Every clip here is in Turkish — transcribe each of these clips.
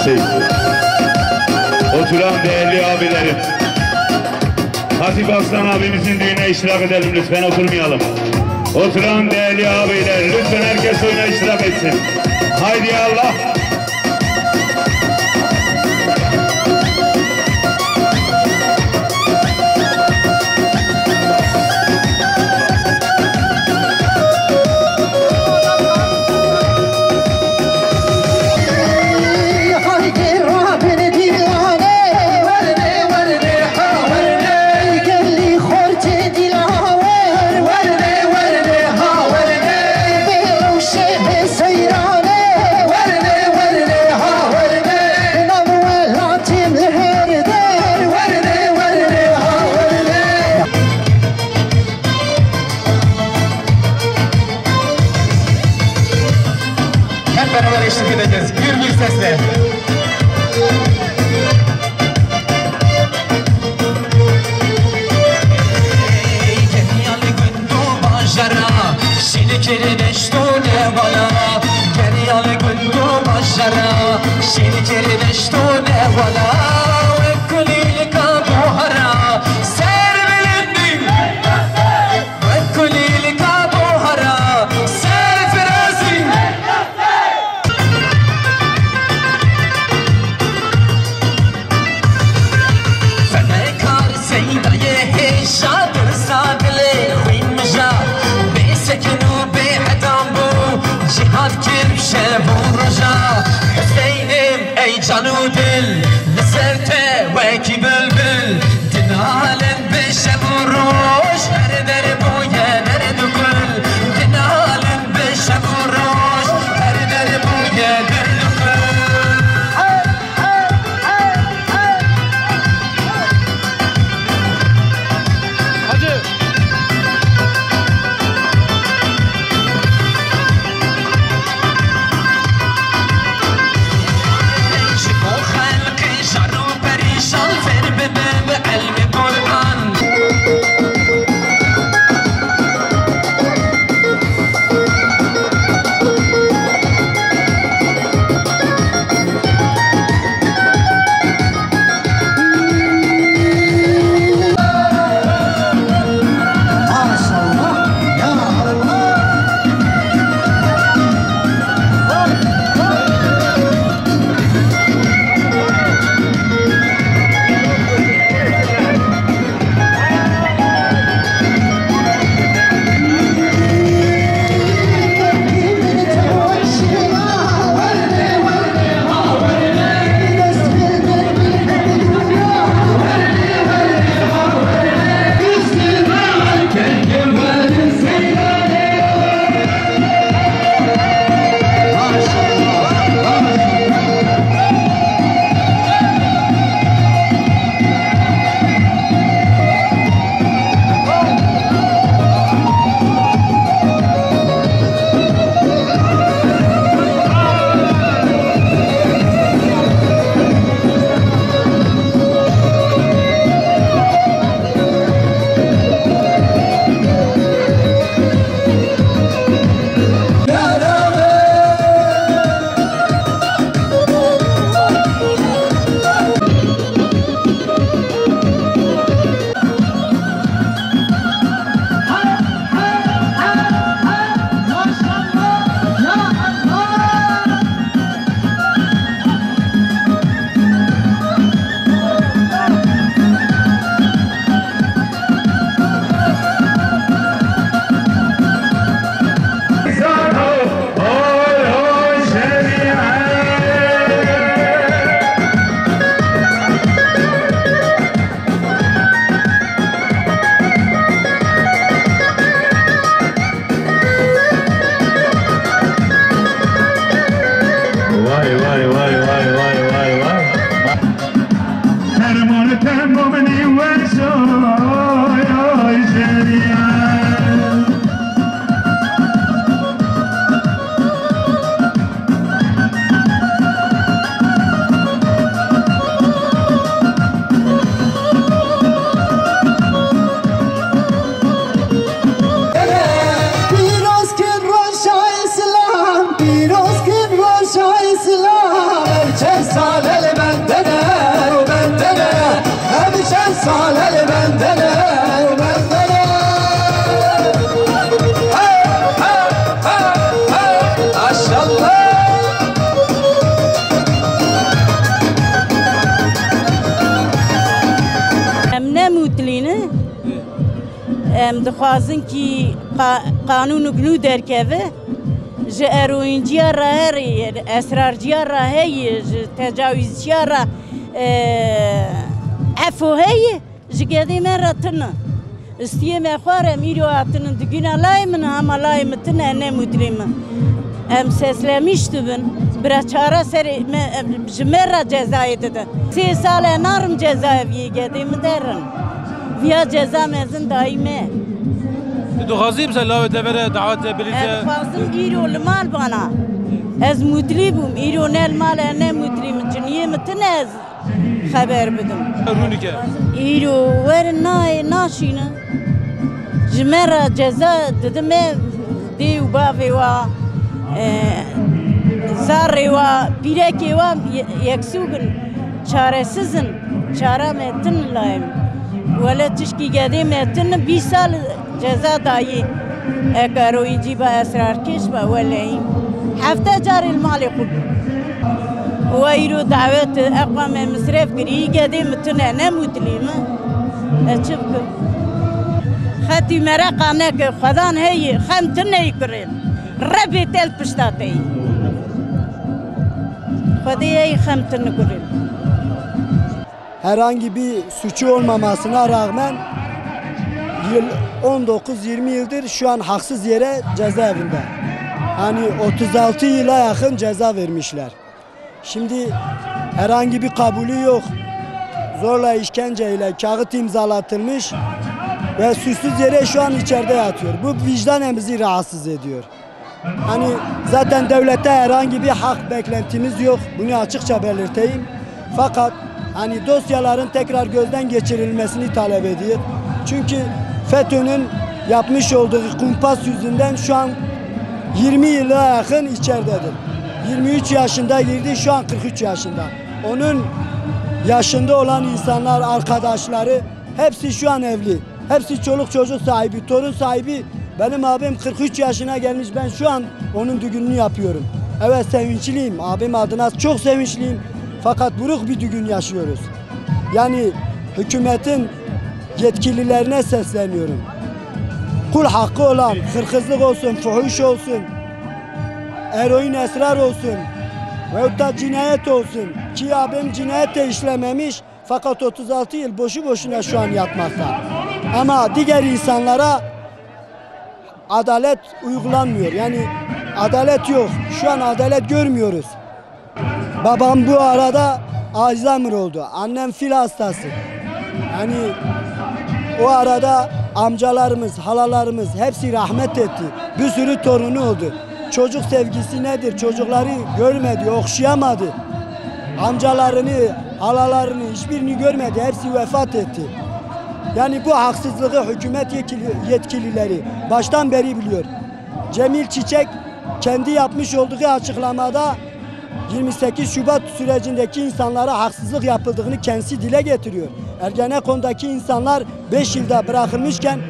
Oturan değerli abilerim, Hatip Aslan abimizin düğüne iştirak edelim, lütfen oturmayalım. Oturan değerli abiler, lütfen herkes oyuna iştirak etsin. Haydi Allah! Beraber eşlik edeceğiz. Bir sesle. جانو دل لسرته وکی بلبل دنالن بشب و روش هر در بویه در دکل دنالن بشب و روش هر در بویه در دکل Just salel bendene bendene hemşen salel bendene bendene hey hey hey hey maşallah em nemutline em dixwazin ki qanûn û gunû derkeve ji eroînciya re herî esrarciya re heye ji tecawîzciya re efo heye ji gedê me re tune istiyê me xwarem îro hatinin digîna layê min hema layê min tune nemûtilê min em seslemiş dibin bireçare serê ji me re cezayê didin 3 sal narim cezaeviyê gedê min derin viya ceza mezin dayî me دخوازی مثلا لاوه دبره دعوت بلیجه خواستم ایرو لمال بنا از مدلی بوم ایرو نل مال نه مدلی من جنیه متن از خبر بدم رونی که ایرو ور نای ناشینه جمره جزا ددم دیو باوی و زاری و بیرکی و یکسوگن چاره سزن چاره متن لایم ولی تشکی گدی متن 20 سال جزا دایی اکرویجی با اسرار کش با ولی هفته جار المال خوب و ایرو دعوت اقوام مصرف کری گدی متنه نموتلیم اچب خطی مرقانه که خدان هی خم تنه کریم ربی تل پشتاتی خدی هی خم تنه کریم herhangi bir suçu olmamasına rağmen 19-20 yıldır şu an haksız yere cezaevinde. Hani 36 yıla yakın ceza vermişler. Şimdi herhangi bir kabulü yok. Zorla işkenceyle kağıt imzalatılmış ve suçsuz yere şu an içeride yatıyor. Bu vicdanen bizi rahatsız ediyor. Hani zaten devlette herhangi bir hak beklentimiz yok. Bunu açıkça belirteyim. Fakat hani dosyaların tekrar gözden geçirilmesini talep ediyor. Çünkü FETÖ'nün yapmış olduğu kumpas yüzünden şu an 20 yıla yakın içeridedir. 23 yaşında girdi, şu an 43 yaşında. Onun yaşında olan insanlar, arkadaşları hepsi şu an evli. Hepsi çoluk çocuk sahibi, torun sahibi. Benim abim 43 yaşına gelmiş, ben şu an onun düğününü yapıyorum. Evet, sevinçliyim, abim adına çok sevinçliyim. Fakat buruk bir düğün yaşıyoruz. Yani hükümetin yetkililerine sesleniyorum. Kul hakkı olan, hırsızlık olsun, fuhuş olsun, eroin esrar olsun veyahut da cinayet olsun ki abim cinayet de işlememiş fakat 36 yıl boşu boşuna şu an yatmakta. Ama diğer insanlara adalet uygulanmıyor. Yani adalet yok. Şu an adalet görmüyoruz. Babam bu arada Alzheimer oldu. Annem fil hastası. Yani o arada amcalarımız, halalarımız hepsi rahmet etti. Bir sürü torunu oldu. Çocuk sevgisi nedir? Çocukları görmedi, okşayamadı. Amcalarını, halalarını hiçbirini görmedi. Hepsi vefat etti. Yani bu haksızlığı hükümet yetkilileri baştan beri biliyor. Cemil Çiçek kendi yapmış olduğu açıklamada 28 Şubat sürecindeki insanlara haksızlık yapıldığını kendisi dile getiriyor. Ergenekon'daki insanlar 5 yılda bırakılmışken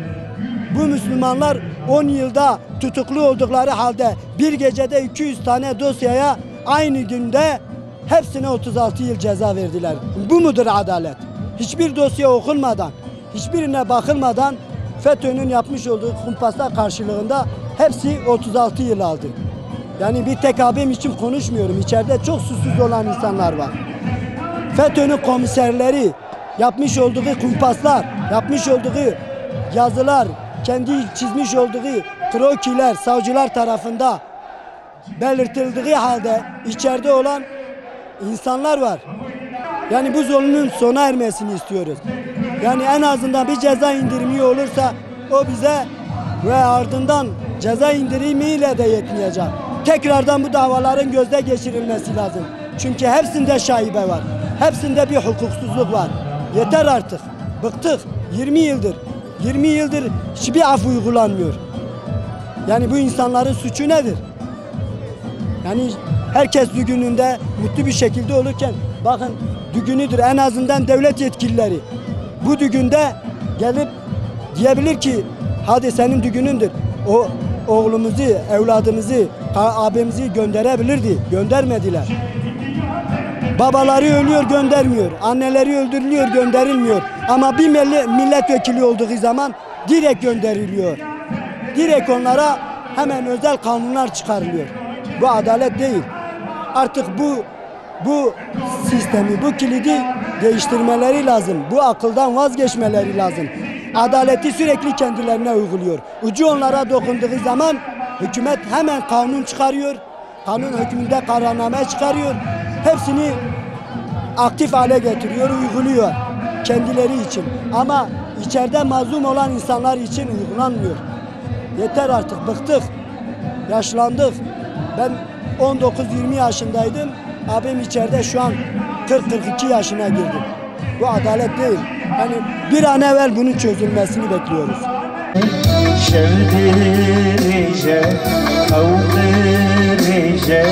bu Müslümanlar 10 yılda tutuklu oldukları halde bir gecede 200 tane dosyaya aynı günde hepsine 36 yıl ceza verdiler. Bu mudur adalet? Hiçbir dosya okunmadan, hiçbirine bakılmadan FETÖ'nün yapmış olduğu kumpaslar karşılığında hepsi 36 yıl aldı. Yani bir tek abim için konuşmuyorum. İçeride çok susuz olan insanlar var. FETÖ'nün komiserleri yapmış olduğu kumpaslar, yapmış olduğu yazılar, kendi çizmiş olduğu krokiler savcılar tarafında belirtildiği halde içeride olan insanlar var. Yani bu zulmün sona ermesini istiyoruz. Yani en azından bir ceza indirimi olursa o bize ve ardından ceza indirimiyle de yetmeyecek. Tekrardan bu davaların gözden geçirilmesi lazım. Çünkü hepsinde şaibe var. Hepsinde bir hukuksuzluk var. Yeter artık. Bıktık. 20 yıldır. 20 yıldır hiçbir af uygulanmıyor. Yani bu insanların suçu nedir? Yani Herkes düğününde mutlu bir şekilde olurken bakın düğünüdür, en azından devlet yetkilileri bu düğünde gelip diyebilir ki hadi senin düğünündür. O oğlumuzu, evladımızı, abimizi gönderebilirdi. Göndermediler. Babaları ölüyor, göndermiyor. Anneleri öldürülüyor, gönderilmiyor. Ama bir milletvekili olduğu zaman direkt gönderiliyor. Direkt onlara hemen özel kanunlar çıkarılıyor. Bu adalet değil. Artık bu sistemi, bu kilidi değiştirmeleri lazım. Bu akıldan vazgeçmeleri lazım. Adaleti sürekli kendilerine uyguluyor. Ucu onlara dokunduğu zaman hükümet hemen kanun çıkarıyor. Kanun hükmünde kararname çıkarıyor. Hepsini aktif hale getiriyor, uyguluyor kendileri için. Ama içeride mazlum olan insanlar için uygulanmıyor. Yeter artık, bıktık, yaşlandık. Ben 19-20 yaşındaydım. Abim içeride şu an 40-42 yaşına girdi. Bu adalet değil. Yani bir an evvel bunun çözülmesini bekliyoruz. شرديجة أو قريجة